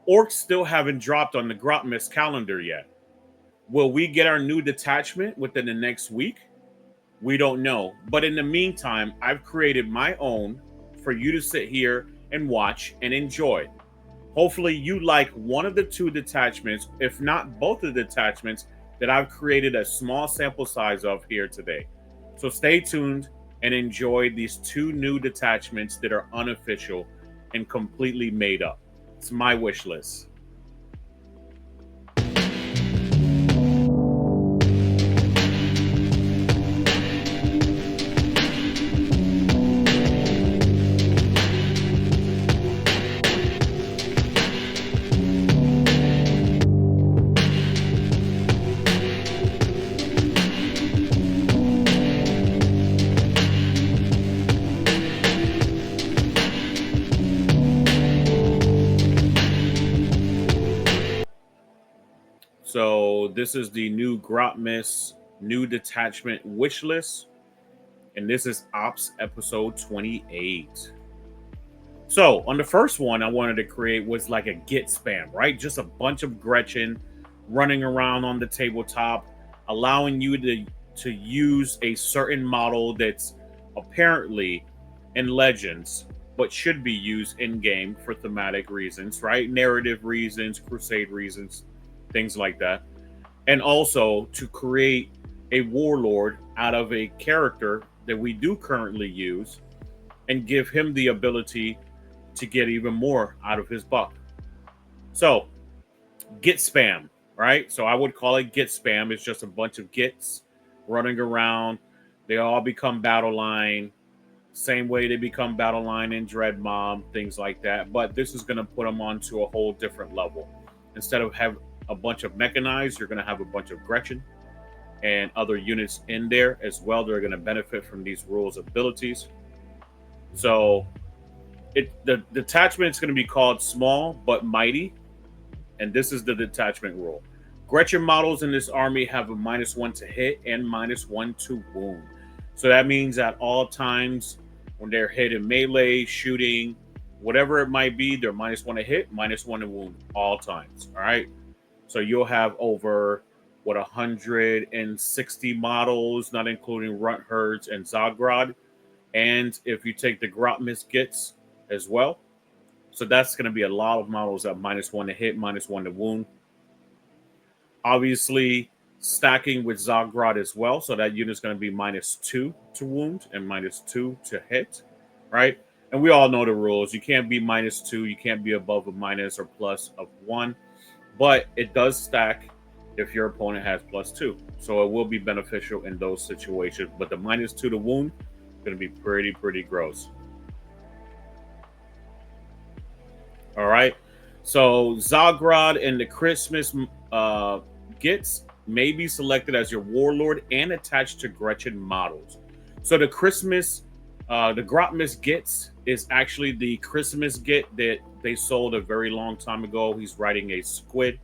Orcs still haven't dropped on the Grotmas calendar yet. Will we get our new detachment within the next week? We don't know. But in the meantime, I've created my own for you to sit here and watch and enjoy. Hopefully you like one of the two detachments, if not both of the detachments that I've created a small sample size of here today. So stay tuned and enjoy these two new detachments that are unofficial and completely made up. It's my wish list. So this is the new Grotmas new detachment wish list, and this is Ops episode 28. So on the first one I wanted to create was like a Git spam, right? Just a bunch of Gretchin running around on the tabletop, allowing you to use a certain model that's apparently in Legends, but should be used in game for thematic reasons, right? Narrative reasons, crusade reasons, things like that. And also to create a warlord out of a character that we do currently use and give him the ability to get even more out of his buck. So, Git spam, right? So I would call it Git spam. It's just a bunch of Gits running around. They all become battle line. Same way they become battle line in Dread Mob, things like that. But this is going to put them onto a whole different level. Instead of have a bunch of mechanized, you're going to have a bunch of Gretchin and other units in there as well. They're going to benefit from these rules abilities. So the detachment is going to be called small but mighty, and this is the detachment rule. Gretchin models in this army have a -1 to hit and -1 to wound. So that means at all times when they're hit in melee, shooting, whatever it might be, they're -1 to hit, -1 to wound, all times. All right. So you'll have over 160 models, not including Runt Herds and Zogrod. And if you take the Grotmas Gits as well, so that's going to be a lot of models at -1 to hit, -1 to wound. Obviously, stacking with Zogrod as well, so that unit's going to be -2 to wound and -2 to hit, right? And we all know the rules. You can't be -2, you can't be above a minus or plus of 1, but it does stack if your opponent has +2. So it will be beneficial in those situations. But the -2 to wound is going to be pretty gross. All right. So Zogrod and the Christmas Gits may be selected as your warlord and attached to Gretchin models. So the Grotmas Gits is actually the Christmas Git that they sold a very long time ago. He's riding a squid,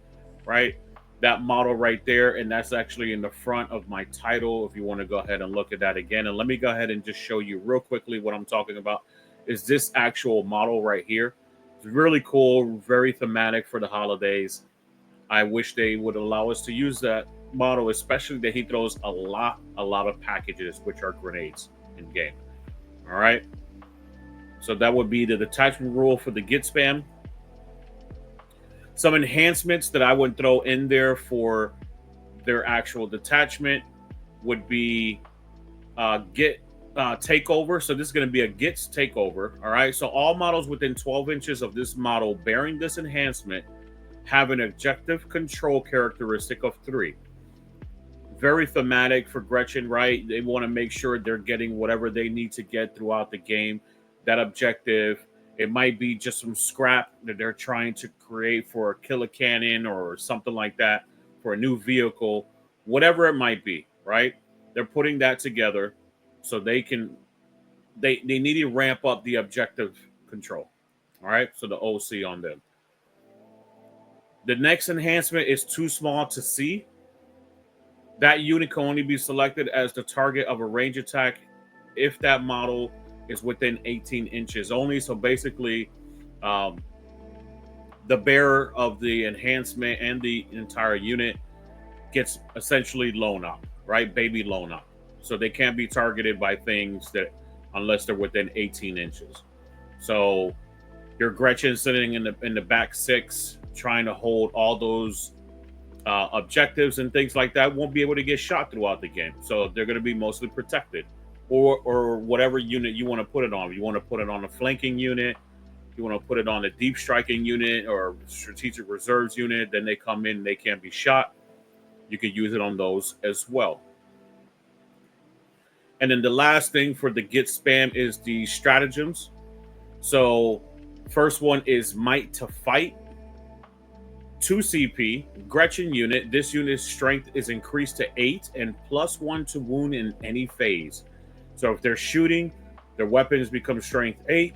right? That model right there, and that's actually in the front of my title if you want to go ahead and look at that again. And let me go ahead and just show you real quickly what I'm talking about is this actual model right here. It's really cool, very thematic for the holidays. I wish they would allow us to use that model, especially that he throws a lot of packages, which are grenades in game. All right. So that would be the detachment rule for the Git spam. Some enhancements that I would throw in there for their actual detachment would be Git takeover. So this is going to be a Git's takeover. All right. So all models within 12 inches of this model bearing this enhancement have an objective control characteristic of 3. Very thematic for Gretchin, right? They want to make sure they're getting whatever they need to get throughout the game. That objective, it might be just some scrap that they're trying to create for a killer cannon or something like that for a new vehicle, whatever it might be, right? They're putting that together so they need to ramp up the objective control. All right, so the OC on them. The next enhancement is too small to see. That unit can only be selected as the target of a range attack if that model is within 18 inches only. So basically, the bearer of the enhancement and the entire unit gets essentially blown up, right? Baby blown up. So they can't be targeted by things that unless they're within 18 inches. So your Gretchin sitting in the back six, trying to hold all those objectives and things like that, won't be able to get shot throughout the game. So they're going to be mostly protected, or whatever unit you want to put it on. If you want to put it on a flanking unit, you want to put it on a deep striking unit or strategic reserves unit, then they come in, they can't be shot. You could use it on those as well. And then the last thing for the Git spam is the stratagems. So first one is Might to Fight. 2 CP, Gretchin unit. This unit's strength is increased to 8 and +1 to wound in any phase. So if they're shooting, their weapons become strength 8,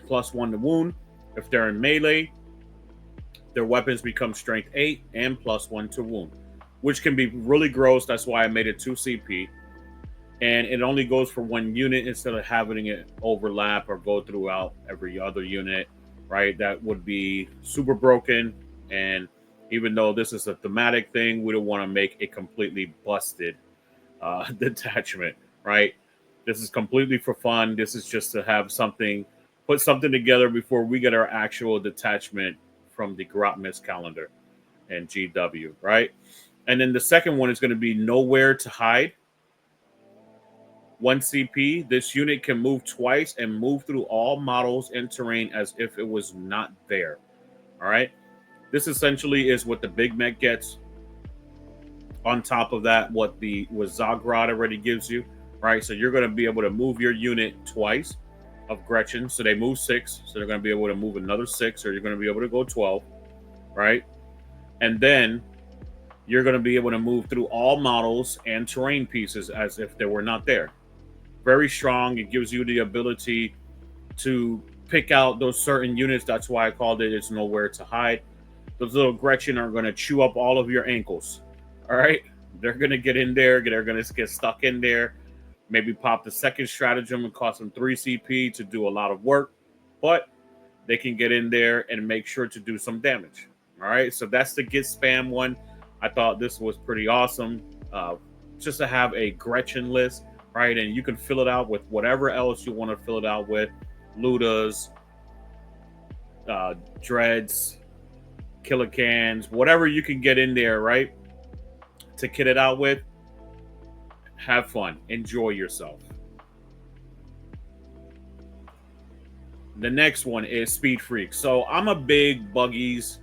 +1 to wound. If they're in melee, their weapons become strength 8 and +1 to wound, which can be really gross. That's why I made it 2 CP. And it only goes for 1 unit instead of having it overlap or go throughout every other unit, right? That would be super broken. And even though this is a thematic thing, we don't want to make a completely busted detachment, right? This is completely for fun. This is just to have something, put something together before we get our actual detachment from the Grotmas calendar and GW, right? And then the second one is going to be Nowhere to Hide. 1 CP. This unit can move twice and move through all models and terrain as if it was not there. All right. This essentially is what the Big Mech gets. On top of that, what Zagrod already gives you, right? So you're going to be able to move your unit twice of Gretchin. So they move 6. So they're going to be able to move another 6, or you're going to be able to go 12, right? And then you're going to be able to move through all models and terrain pieces as if they were not there. Very strong. It gives you the ability to pick out those certain units. That's why I called it It's Nowhere to Hide. Those little Gretchin are going to chew up all of your ankles. All right? They're going to get in there. They're going to get stuck in there. Maybe pop the second stratagem and cost them 3 CP to do a lot of work. But they can get in there and make sure to do some damage. All right? So that's the Git spam one. I thought this was pretty awesome. Just to have a Gretchin list, right? And you can fill it out with whatever else you want to fill it out with. Ludas, Dreads, Killicans, whatever you can get in there, right? To kit it out with. Have fun. Enjoy yourself. The next one is Speed Freak. So I'm a big Buggies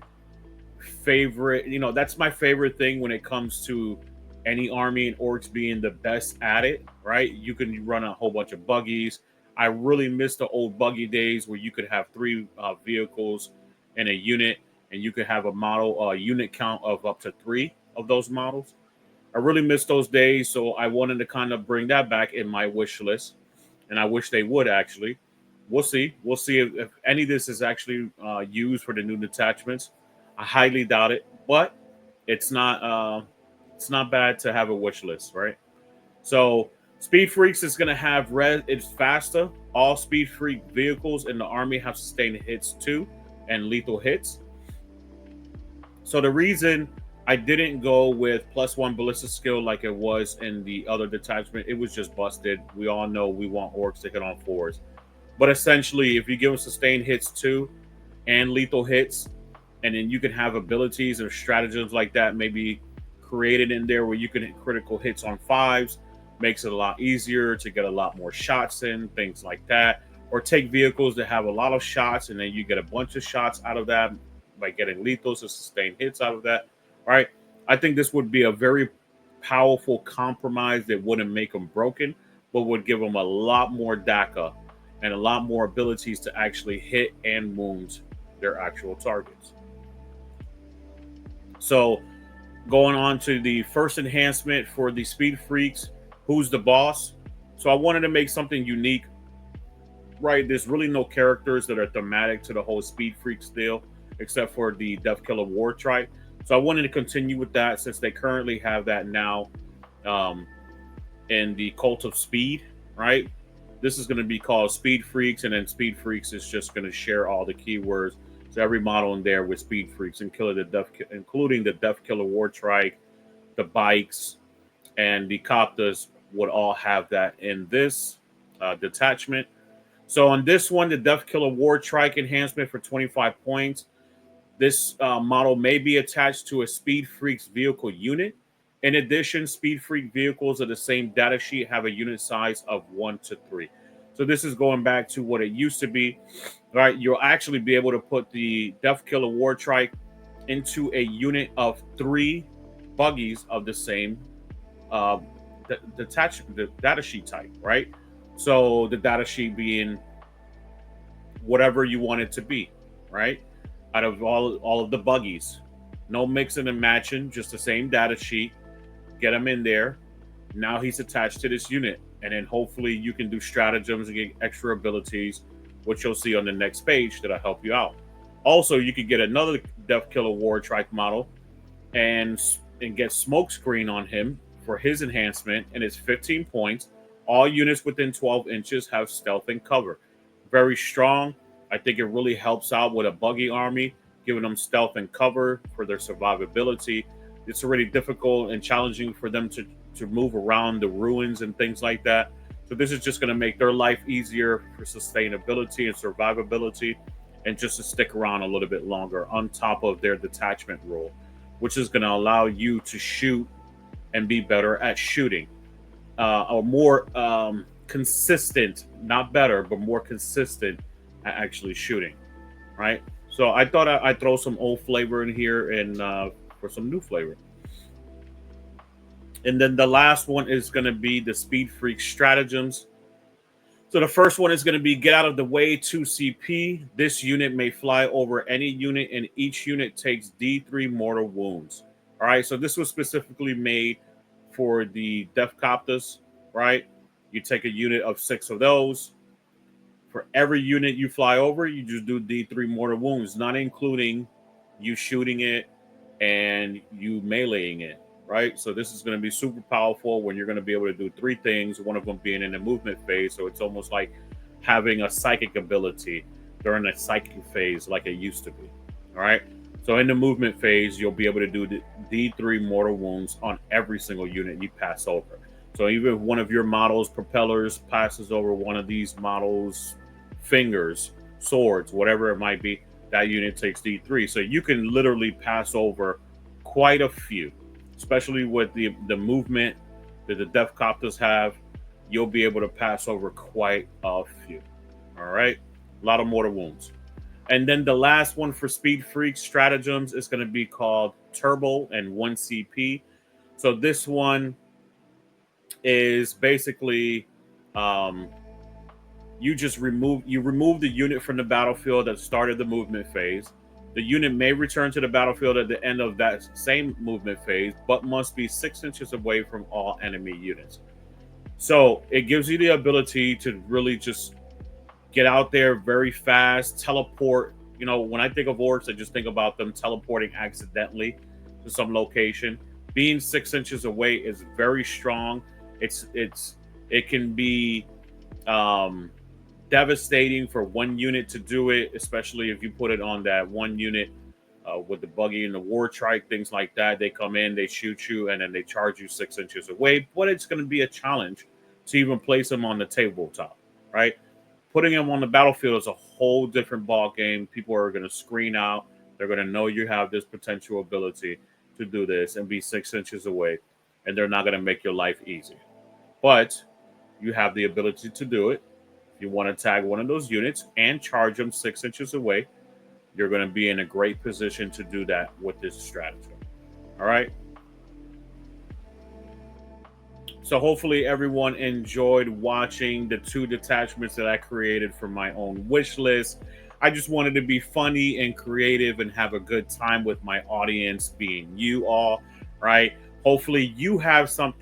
favorite. You know, that's my favorite thing when it comes to any army and orcs being the best at it, right? You can run a whole bunch of buggies. I really miss the old buggy days where you could have 3 vehicles in a unit, and you could have a unit count of up to 3 of those models. I really miss those days, so I wanted to kind of bring that back in my wish list, and I wish they would actually. We'll see. We'll see if any of this is actually used for the new detachments. I highly doubt it, but it's not bad to have a wish list, right? So Speed Freaks is going to have it's faster. All Speed Freak vehicles in the army have sustained hits 2 and lethal hits. So the reason I didn't go with +1 ballistic skill like it was in the other detachment, it was just busted. We all know we want orcs to hit on 4s. But essentially, if you give them sustained hits 2 and lethal hits, and then you can have abilities or stratagems like that maybe created in there where you can hit critical hits on 5s, makes it a lot easier to get a lot more shots in, things like that. Or take vehicles that have a lot of shots, and then you get a bunch of shots out of that by getting lethals or sustained hits out of that. All right. I think this would be a very powerful compromise that wouldn't make them broken, but would give them a lot more DACA and a lot more abilities to actually hit and wound their actual targets. So going on to the first enhancement for the Speed Freaks, Who's the Boss? So I wanted to make something unique, right? There's really no characters that are thematic to the whole Speed Freaks deal, except for the Death Killer War Tribe. So I wanted to continue with that since they currently have that now in the Cult of Speed, right? This is going to be called Speed Freaks, and then Speed Freaks is just going to share all the keywords So every model in there with speed freaks and including the Death Killer War Trike, the bikes, and the copters would all have that in this detachment. So on this one, the Death Killer War Trike enhancement for 25 points. This model may be attached to a Speed Freaks vehicle unit. In addition, Speed Freak vehicles of the same data sheet have a unit size of 1 to 3. So this is going back to what it used to be, right? You'll actually be able to put the Death Killer War Trike into a unit of 3 buggies of the same uh, the data sheet type, right? So the data sheet being whatever you want it to be, right? Out of all of the buggies, no mixing and matching, just the same data sheet. Get him in there. Now he's attached to this unit, and then hopefully you can do stratagems and get extra abilities, which you'll see on the next page that'll help you out. Also, you could get another Death Killer War Trike model and get Smokescreen on him for his enhancement, and it's 15 points. All units within 12 inches have stealth and cover. Very strong. I think it really helps out with a buggy army, giving them stealth and cover for their survivability. It's already difficult and challenging for them to move around the ruins and things like that. So this is just going to make their life easier for sustainability and survivability, and just to stick around a little bit longer on top of their detachment rule, which is going to allow you to shoot and be better at shooting, or more consistent, not better, but more consistent at actually shooting, right? So I thought I'd throw some old flavor in here and for some new flavor. And then the last one is going to be the Speed Freak stratagems. So the first one is going to be get out of the way 2 CP. This unit may fly over any unit, and each unit takes D3 mortal wounds. All right, so this was specifically made for the Death Copters, right? You take a unit of 6 of those. For every unit you fly over, you just do D3 mortal wounds, not including you shooting it and you meleeing it, right? So this is going to be super powerful when you're going to be able to do 3 things, one of them being in the movement phase. So it's almost like having a psychic ability during the psychic phase like it used to be, all right? So in the movement phase, you'll be able to do the D3 mortal wounds on every single unit you pass over. So even if one of your models' propellers passes over one of these models' fingers, swords, whatever it might be, that unit takes D3. So you can literally pass over quite a few, especially with the movement that the Death Copters have. You'll be able to pass over quite a few. All right. A lot of mortal wounds. And then the last one for Speed Freak stratagems is going to be called Turbo and 1 CP. So this one is basically you remove the unit from the battlefield that started the movement phase. The unit may return to the battlefield at the end of that same movement phase, but must be 6 inches away from all enemy units. So it gives you the ability to really just get out there very fast, teleport. You know, when I think of orcs, I just think about them teleporting accidentally to some location. Being 6 inches away is very strong. It can be devastating for one unit to do it, especially if you put it on that one unit with the buggy and the war trike, things like that. They come in, they shoot you, and then they charge you 6 inches away. But it's going to be a challenge to even place them on the tabletop, right? Putting them on the battlefield is a whole different ball game. People are going to screen out. They're going to know you have this potential ability to do this and be 6 inches away, and they're not going to make your life easy. But you have the ability to do it. If you want to tag one of those units and charge them 6 inches away, you're going to be in a great position to do that with this strategy. All right. So hopefully everyone enjoyed watching the 2 detachments that I created for my own wish list. I just wanted to be funny and creative and have a good time with my audience, being you all, right? Hopefully you have some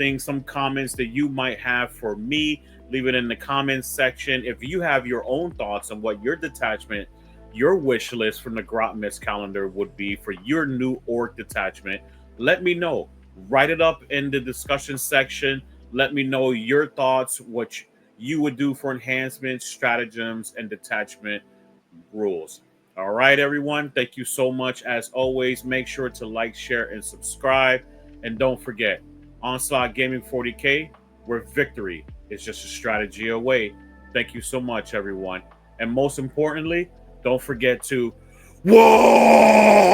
comments that you might have for me. Leave it in the comments section. If you have your own thoughts on what your detachment, your wish list from the Grotmas calendar would be for your new orc detachment, let me know. Write it up in the discussion section. Let me know your thoughts, what you would do for enhancements, stratagems, and detachment rules. All right, everyone. Thank you so much. As always, make sure to like, share, and subscribe. And don't forget, Onslaught Gaming 40K, where victory is just a strategy away. Thank you so much, everyone. And most importantly, don't forget to... Whoa!